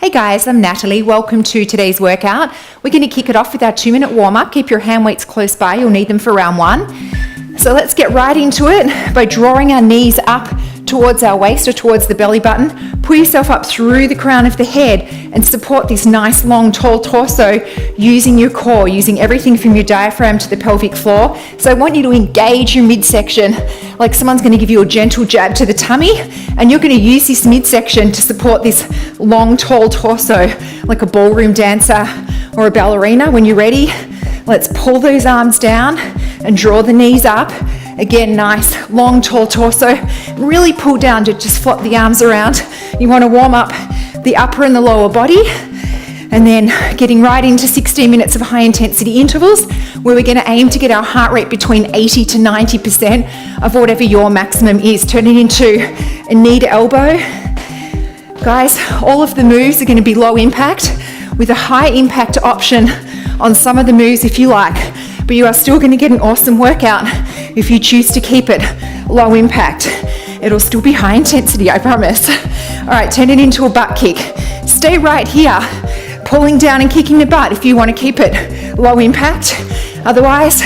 Hey guys, I'm Natalie. Welcome to today's workout. We're going to kick it off with our 2-minute warm-up. Keep your hand weights close by. You'll need them for round 1. So let's get right into it by drawing our knees up towards our waist or towards the belly button. Pull yourself up through the crown of the head and support this nice long tall torso using your core, using everything from your diaphragm to the pelvic floor. So I want you to engage your midsection like someone's going to give you a gentle jab to the tummy, and you're going to use this midsection to support this long tall torso like a ballroom dancer or a ballerina. When you're ready, let's pull those arms down and draw the knees up. Again, nice long tall torso. Really pull down to just flop the arms around. You want to warm up the upper and the lower body, and then getting right into 16 minutes of high intensity intervals where we're going to aim to get our heart rate between 80 to 90% of whatever your maximum is. Turn it into a knee to elbow. Guys, all of the moves are going to be low impact with a high impact option on some of the moves if you like, but you are still going to get an awesome workout if you choose to keep it low impact. It'll still be high intensity, I promise. All right, turn it into a butt kick. Stay right here, pulling down and kicking the butt if you want to keep it low impact. Otherwise,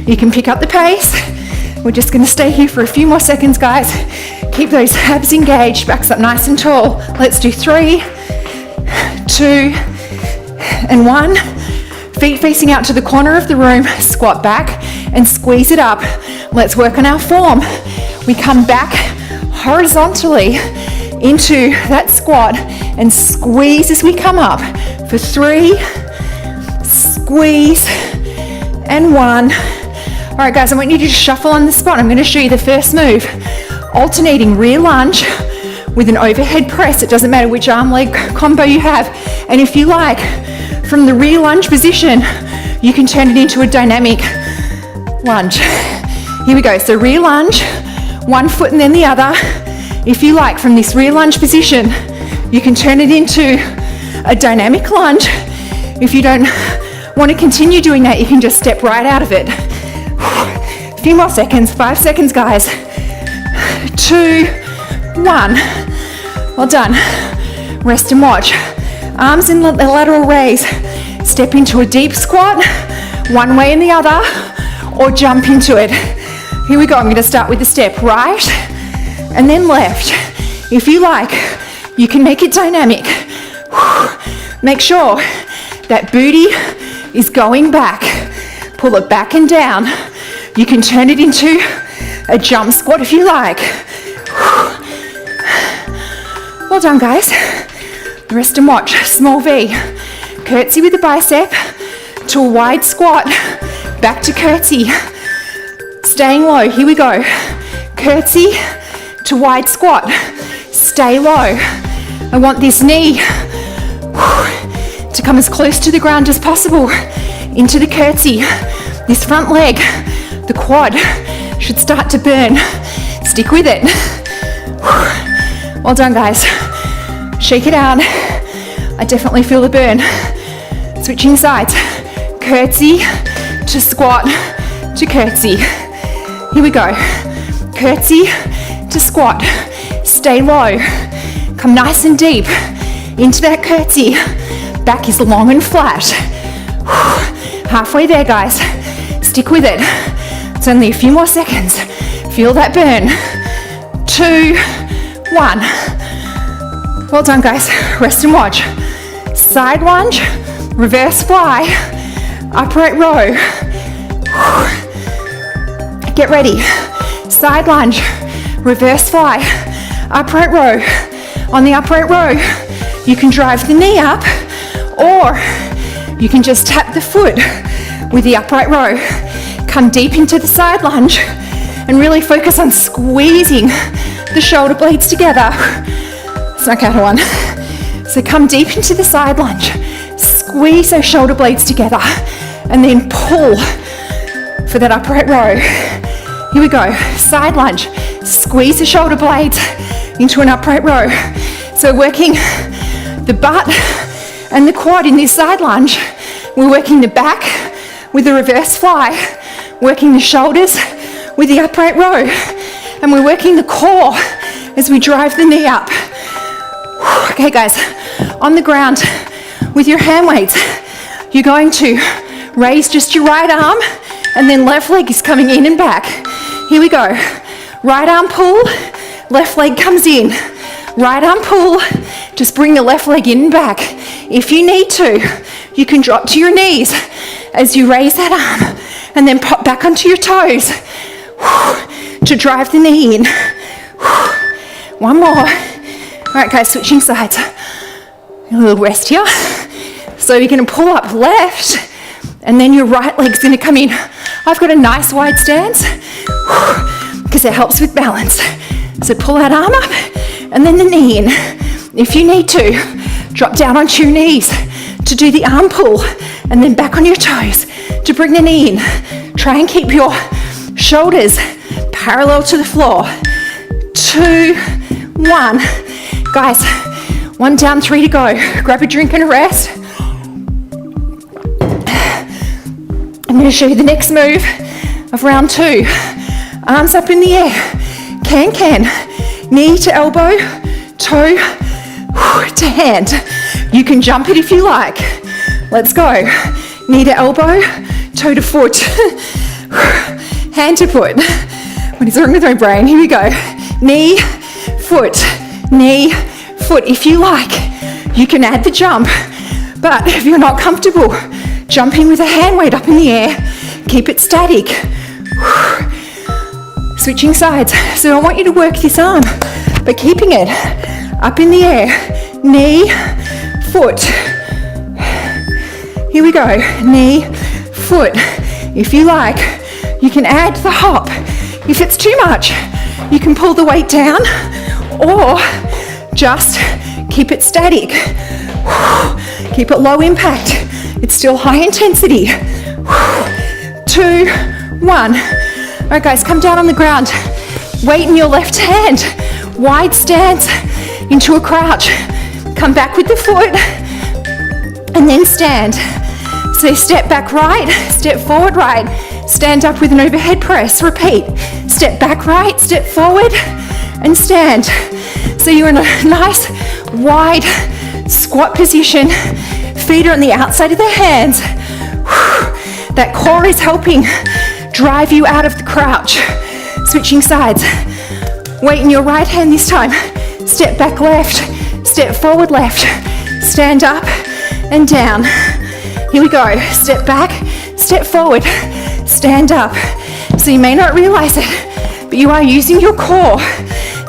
you can pick up the pace. We're just going to stay here for a few more seconds, guys. Keep those abs engaged, backs up nice and tall. Let's do 3, 2, and 1. Feet facing out to the corner of the room, squat back and squeeze it up. Let's work on our form. We come back horizontally into that squat and squeeze as we come up for 3, squeeze, and 1. All right, guys, I want you to shuffle on the spot. I'm going to show you the first move. Alternating rear lunge with an overhead press. It doesn't matter which arm leg combo you have. And if you like, from the rear lunge position, you can turn it into a dynamic lunge. Here we go. So rear lunge, one foot and then the other. If you like, from this rear lunge position, you can turn it into a dynamic lunge. If you don't want to continue doing that, you can just step right out of it. A few more seconds, 5 seconds, guys. 2, 1. Well done. Rest and watch. Arms in the lateral raise. Step into a deep squat, one way and the other, or jump into it. Here we go. I'm going to start with the step right and then left. If you like, you can make it dynamic. Make sure that booty is going back. Pull it back and down. You can turn it into a jump squat if you like. Well done, guys. Rest and watch. Small V. Curtsy with the bicep to a wide squat. Back to curtsy. Staying low. Here we go. Curtsy to wide squat. Stay low. I want this knee to come as close to the ground as possible. Into the curtsy. This front leg, the quad, should start to burn. Stick with it. Well done, guys. Shake it out. I definitely feel the burn. Switching sides. Curtsy to squat to curtsy. Here we go. Curtsy to squat. Stay low. Come nice and deep into that curtsy. Back is long and flat. Halfway there, guys. Stick with it. It's only a few more seconds. Feel that burn. 2, 1. Well done, guys. Rest and watch. Side lunge, reverse fly, upright row. Get ready. Side lunge, reverse fly, upright row. On the upright row, you can drive the knee up, or you can just tap the foot with the upright row. Come deep into the side lunge and really focus on squeezing the shoulder blades together. Snuck out of one. So come deep into the side lunge, squeeze those shoulder blades together, and then pull for that upright row. Here we go. Side lunge, squeeze the shoulder blades into an upright row. So working the butt and the quad in this side lunge. We're working the back with the reverse fly, working the shoulders with the upright row, and we're working the core as we drive the knee up. Okay, guys, On the ground with your hand weights, you're going to raise just your right arm, and then left leg is coming in and back. Here we go. Right arm pull, left leg comes in. Right arm pull, just bring the left leg in and back. If you need to, you can drop to your knees as you raise that arm, and then pop back onto your toes to drive the knee in. One more. All right, guys, switching sides. A little rest here. So you're going to pull up left, and then your right leg's going to come in. I've got a nice wide stance because it helps with balance. So pull that arm up, and then the knee in. If you need to, drop down onto your knees to do the arm pull, and then back on your toes to bring the knee in. Try and keep your shoulders parallel to the floor. 2, 1. Guys, 1 down, 3 to go. Grab a drink and a rest. I'm going to show you the next move of round 2. Arms up in the air. Can. Knee to elbow, toe to hand. You can jump it if you like. Let's go. Knee to elbow, toe to foot, hand to foot. What is wrong with my brain? Here we go. Knee, foot, knee, foot. If you like, you can add the jump. But if you're not comfortable jumping with a hand weight up in the air, keep it static. Switching sides. So I want you to work this arm, but keeping it up in the air. Knee, foot. Here we go. Knee, foot. If you like, you can add the hop. If it's too much, you can pull the weight down, or just keep it static. Keep it low impact. It's still high intensity. 2, 1. All right, guys, come down on the ground. Weight in your left hand. Wide stance into a crouch. Come back with the foot, and then stand. So step back right, step forward right. Stand up with an overhead press. Repeat. Step back right, step forward, and stand. So you're in a nice wide squat position. Feet are on the outside of the hands. That core is helping drive you out of the crouch. Switching sides. Weight in your right hand this time. Step back left, step forward left. Stand up and down. Here we go. Step back, step forward, stand up. So you may not realize it, but you are using your core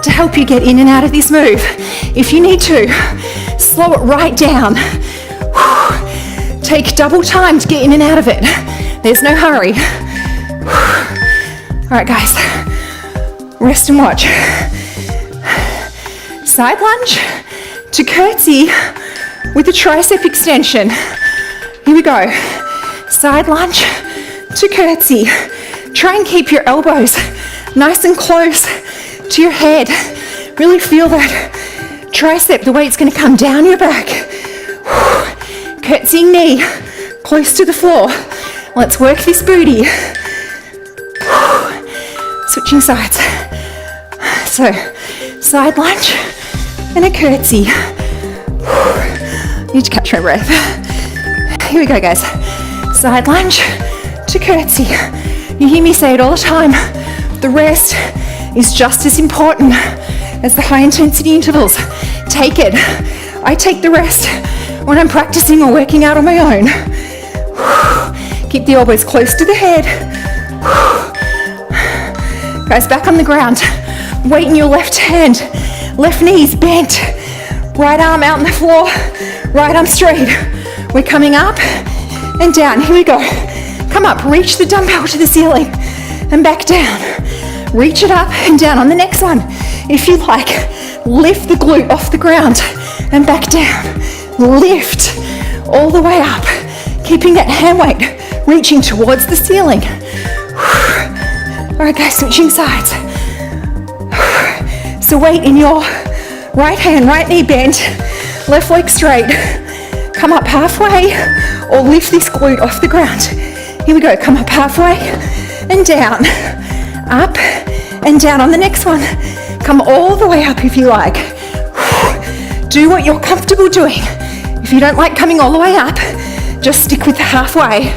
to help you get in and out of this move. If you need to, slow it right down. Take double time to get in and out of it. There's no hurry. All right, guys, rest and watch. Side lunge to curtsy with a tricep extension. Here we go. Side lunge to curtsy. Try and keep your elbows nice and close to your head. Really feel that tricep, the weight's going to come down your back. Curtsying knee close to the floor. Let's work this booty. Switching sides. So, side lunge and a curtsy. Need to catch my breath. Here we go, guys. Side lunge to curtsy. You hear me say it all the time. The rest is just as important as the high intensity intervals. Take it. I take the rest when I'm practicing or working out on my own. Keep the elbows close to the head. Guys, back on the ground. Weight in your left hand. Left knee's bent. Right arm out on the floor. Right arm straight. We're coming up and down. Here we go. Come up, reach the dumbbell to the ceiling and back down. Reach it up and down. On the next one, if you like, lift the glute off the ground and back down. Lift all the way up, keeping that hand weight reaching towards the ceiling. All right, guys, switching sides. So weight in your right hand, right knee bent, left leg straight. Come up halfway or lift this glute off the ground. Here we go, come up halfway and down. Up and down on the next one. Come all the way up if you like. Do what you're comfortable doing. If you don't like coming all the way up, just stick with halfway.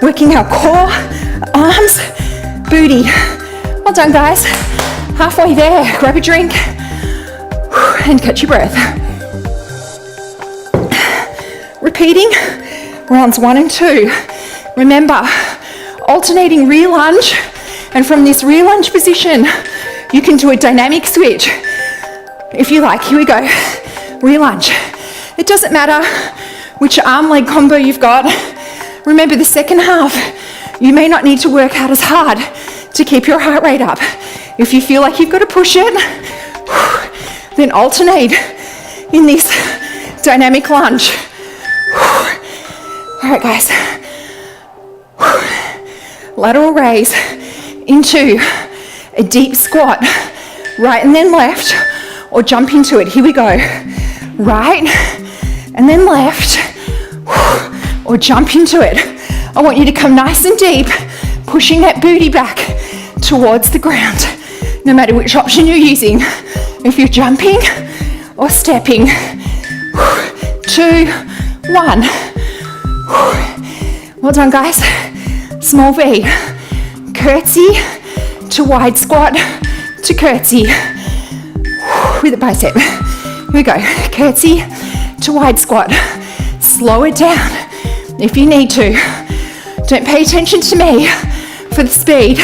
Working our core, arms, booty. Well done, guys. Halfway there, grab a drink and catch your breath. Repeating rounds 1 and 2. Remember, alternating rear lunge, and from this rear lunge position, you can do a dynamic switch. If you like, here we go. Rear lunge. It doesn't matter which arm leg combo you've got. Remember, the second half, you may not need to work out as hard to keep your heart rate up. If you feel like you've got to push it, then alternate in this dynamic lunge. All right, guys. Lateral raise into a deep squat, right and then left, or jump into it. Here we go. Right and then left, or jump into it. I want you to come nice and deep, pushing that booty back towards the ground, no matter which option you're using. If you're jumping or stepping. 2, 1. Well done, guys. Small V. Curtsy to wide squat to curtsy with a bicep. Here we go. Curtsy to wide squat. Slow it down if you need to. Don't pay attention to me for the speed.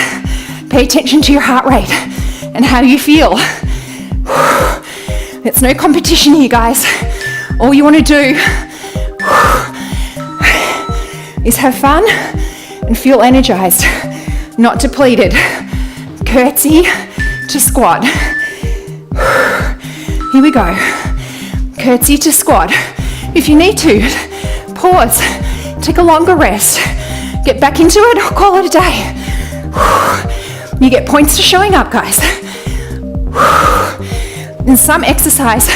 Pay attention to your heart rate and how you feel. It's no competition here, guys. All you want to do is have fun and feel energized, not depleted. Curtsy to squat. Here we go. Curtsy to squat. If you need to, pause, take a longer rest, get back into it, or call it a day. You get points for showing up, guys. And some exercise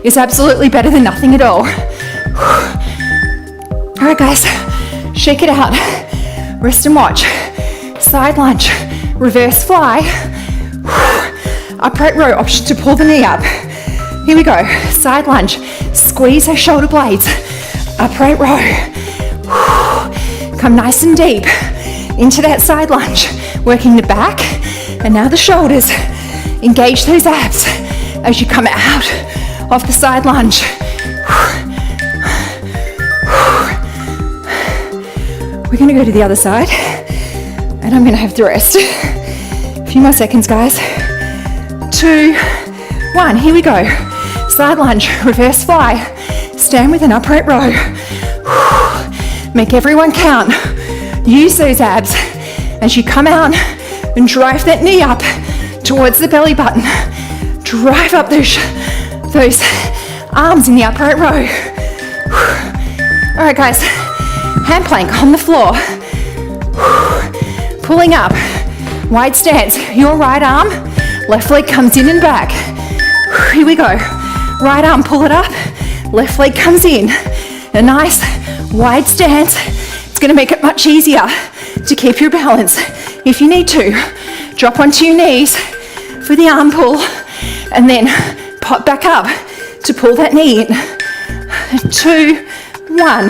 is absolutely better than nothing at all. All right, guys, shake it out. Rest and watch. Side lunge, reverse fly. Upright row, option to pull the knee up. Here we go. Side lunge, squeeze those shoulder blades. Upright row. Come nice and deep into that side lunge, working the back and now the shoulders. Engage those abs as you come out of the side lunge. We're going to go to the other side and I'm going to have to rest. A few more seconds, guys. 2, 1, here we go. Side lunge, reverse fly. Stand with an upright row. Make everyone count. Use those abs as you come out and drive that knee up towards the belly button. Drive up those arms in the upright row. All right, guys, hand plank on the floor. Pulling up, wide stance. Your right arm, left leg comes in and back. Here we go. Right arm, pull it up. Left leg comes in. A nice wide stance. It's going to make it much easier to keep your balance. If you need to, drop onto your knees for the arm pull and then pop back up to pull that knee in. 2, 1.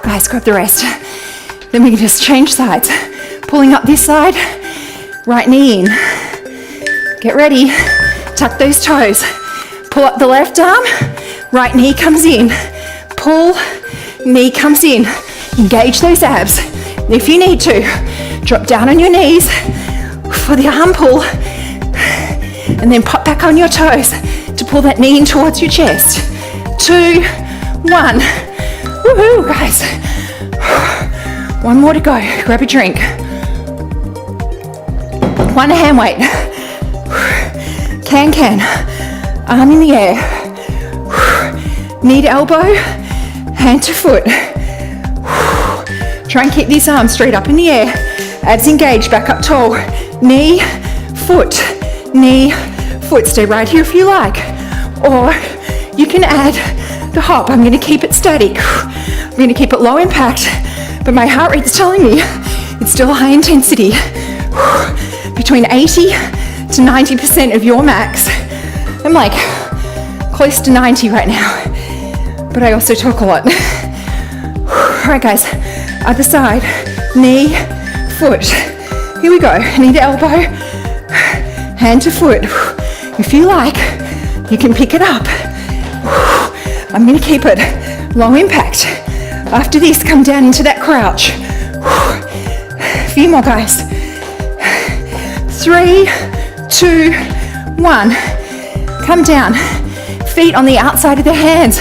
Guys, grab the rest. Then we can just change sides. Pulling up this side, right knee in. Get ready. Tuck those toes. Pull up the left arm, right knee comes in. Pull, knee comes in. Engage those abs. If you need to, drop down on your knees for the arm pull and then pop back on your toes to pull that knee in towards your chest. 2, 1. Woohoo, guys. One more to go. Grab a drink. One hand weight. Can. Arm in the air. Knee to elbow, hand to foot. Try and keep these arms straight up in the air. Abs engaged, back up tall. Knee, foot, knee, foot. Stay right here if you like. Or you can add the hop. I'm going to keep it static. I'm going to keep it low impact, but my heart rate's telling me it's still high intensity. Between 80 to 90% of your max. I'm like close to 90 right now, but I also talk a lot. All right, guys, other side, knee, foot. Here we go, knee to elbow, hand to foot. If you like, you can pick it up. I'm gonna keep it low impact. After this, come down into that crouch. A few more, guys. 3, 2, 1. Come down. Feet on the outside of the hands.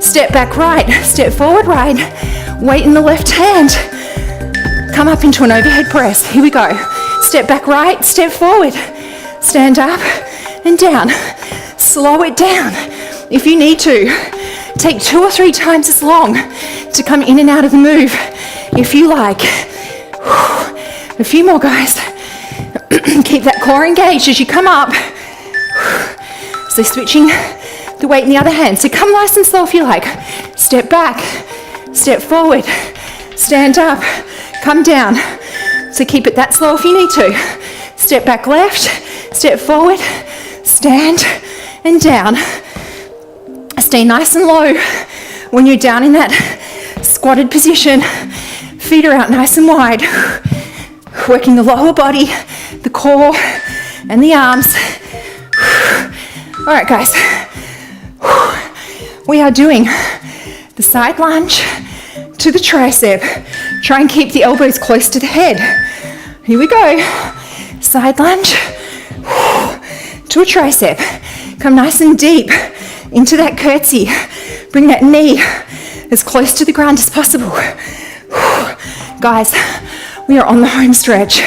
Step back right, step forward right. Weight in the left hand. Come up into an overhead press. Here we go. Step back right, step forward. Stand up and down. Slow it down. If you need to, take 2 or 3 times as long to come in and out of the move, if you like. A few more, guys. Keep that core engaged as you come up. So switching the weight in the other hand. So come nice and slow if you like. Step back, step forward, stand up, come down. So keep it that slow if you need to. Step back left, step forward, stand and down. Stay nice and low when you're down in that squatted position. Feet are out nice and wide. Working the lower body, the core, and the arms. All right, guys. We are doing the side lunge to the tricep. Try and keep the elbows close to the head. Here we go. Side lunge to a tricep. Come nice and deep into that curtsy. Bring that knee as close to the ground as possible. Guys, we are on the home stretch.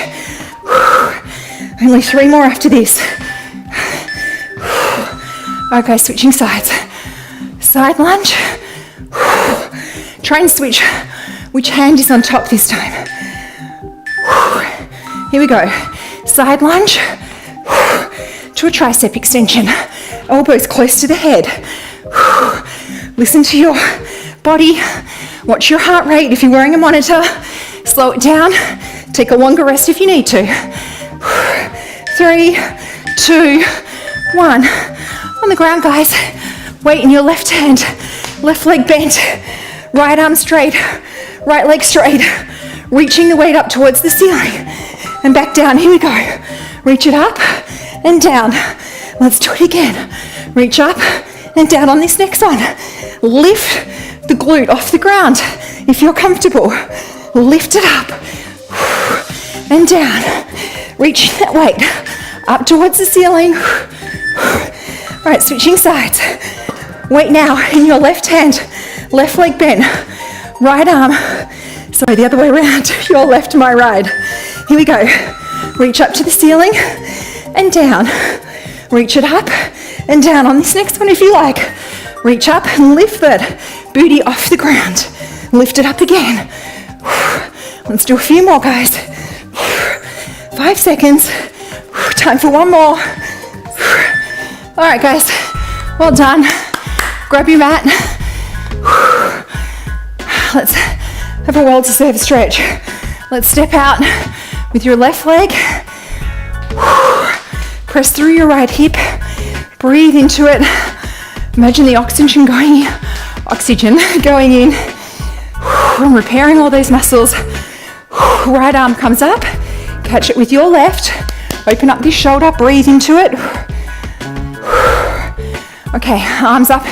Only 3 more after this. Okay, switching sides. Side lunge. Try and switch which hand is on top this time. Here we go. Side lunge to a tricep extension. Elbows close to the head. Listen to your body. Watch your heart rate if you're wearing a monitor. Slow it down. Take a longer rest if you need to. 3, 2, 1. On the ground, guys. Weight in your left hand. Left leg bent. Right arm straight. Right leg straight. Reaching the weight up towards the ceiling. And back down. Here we go. Reach it up and down. Let's do it again. Reach up and down on this next one. Lift the glute off the ground. If you're comfortable, lift it up and down. Reaching that weight up towards the ceiling. All right, switching sides. Weight now in your left hand. Left leg bent. Right arm. Sorry, the other way around. Your left, my right. Here we go. Reach up to the ceiling and down. Reach it up and down on this next one if you like. Reach up and lift that booty off the ground. Lift it up again. Let's do a few more, guys. 5 seconds. Time for one more. All right, guys. Well done. Grab your mat. Let's have a well-deserved stretch. Let's step out with your left leg. Press through your right hip. Breathe into it. Imagine the oxygen going in. And repairing all those muscles. Right arm comes up. Catch it with your left. Open up this shoulder. Breathe into it. Okay, arms up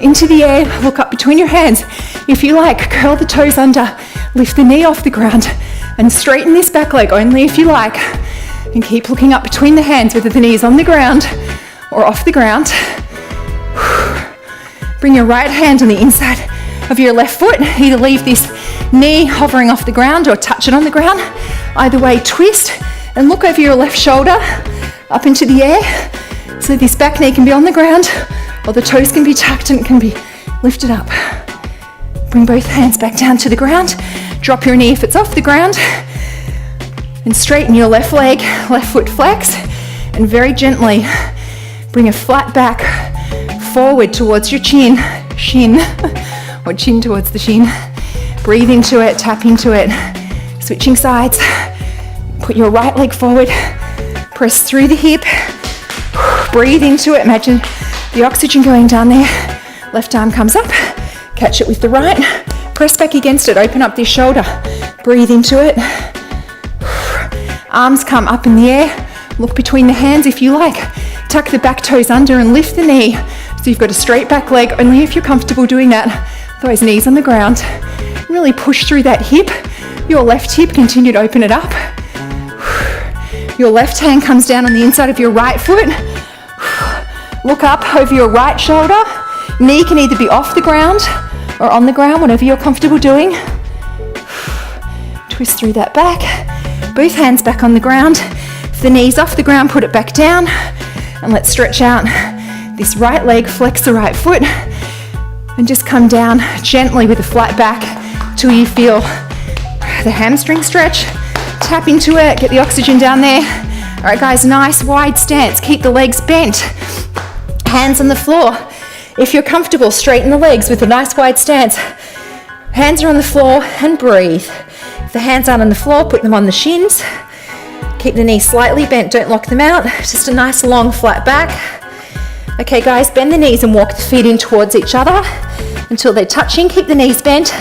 into the air. Look up between your hands. If you like, curl the toes under. Lift the knee off the ground. And straighten this back leg only if you like. And keep looking up between the hands, whether the knee is on the ground or off the ground. Bring your right hand on the inside of your left foot. Either leave this knee hovering off the ground or touch it on the ground. Either way, twist and look over your left shoulder up into the air. So this back knee can be on the ground or the toes can be tucked and can be lifted up. Bring both hands back down to the ground. Drop your knee if it's off the ground. And straighten your left leg, left foot flex. And very gently bring a flat back forward towards your chin, or chin towards the shin. Breathe into it, tap into it. Switching sides. Put your right leg forward. Press through the hip. Breathe into it. Imagine The oxygen going down there. Left arm comes up, catch it with the right, press back against it, open up this shoulder, breathe into it. Arms come up in the air, look between the hands if you like, tuck the back toes under and lift the knee. So you've got a straight back leg, only if you're comfortable doing that. Those knees on the ground. Really push through that hip. Your left hip, continue to open it up. Your left hand comes down on the inside of your right foot. Look up over your right shoulder. Knee can either be off the ground or on the ground, whatever you're comfortable doing. Twist through that back. Both hands back on the ground. If the knee's off the ground, put it back down. And let's stretch out this right leg, flex the right foot, and just come down gently with a flat back till you feel the hamstring stretch. Tap into it, get the oxygen down there. All right, guys, nice wide stance. Keep the legs bent. Hands on the floor. If you're comfortable, straighten the legs with a nice wide stance. Hands are on the floor and breathe. If the hands aren't on the floor, put them on the shins. Keep the knees slightly bent, don't lock them out. Just a nice long flat back. Okay guys, bend the knees and walk the feet in towards each other until they're touching. Keep the knees bent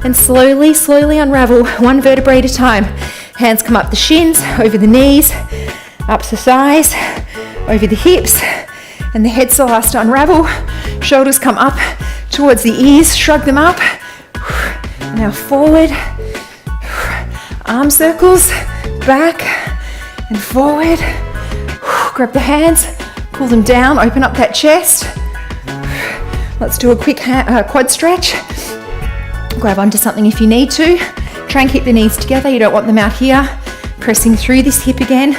and slowly, slowly unravel one vertebrae at a time. Hands come up the shins, over the knees, up the thighs, over the hips, and the head's the last to unravel. Shoulders come up towards the ears, shrug them up. Now forward, arm circles, back and forward. Grab the hands, pull them down, open up that chest. Let's do a quick quad stretch. Grab onto something if you need to. Try and keep the knees together, you don't want them out here. Pressing through this hip again,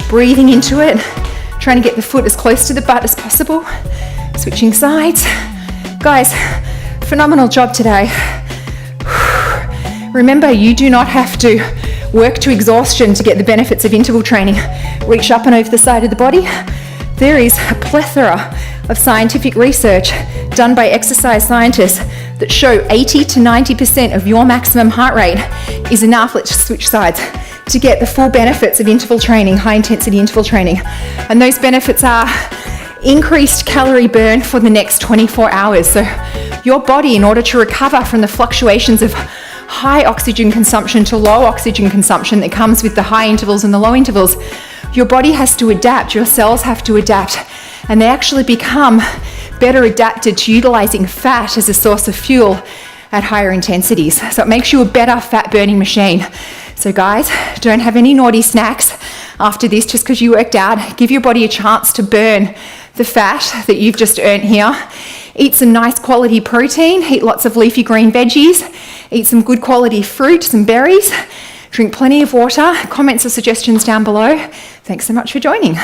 breathing into it. Trying to get the foot as close to the butt as possible. Switching sides. Guys, phenomenal job today. Remember, you do not have to work to exhaustion to get the benefits of interval training. Reach up and over the side of the body. There is a plethora of scientific research done by exercise scientists that show 80 to 90% of your maximum heart rate is enough, let's switch sides, to get the full benefits of interval training, high intensity interval training. And those benefits are increased calorie burn for the next 24 hours. So your body, in order to recover from the fluctuations of high oxygen consumption to low oxygen consumption that comes with the high intervals and the low intervals, your body has to adapt, your cells have to adapt, and they actually become better adapted to utilizing fat as a source of fuel at higher intensities. So it makes you a better fat burning machine. So guys, don't have any naughty snacks after this just because you worked out. Give your body a chance to burn the fat that you've just earned here. Eat some nice quality protein, eat lots of leafy green veggies, eat some good quality fruit, some berries, drink plenty of water. Comments or suggestions down below. Thanks so much for joining.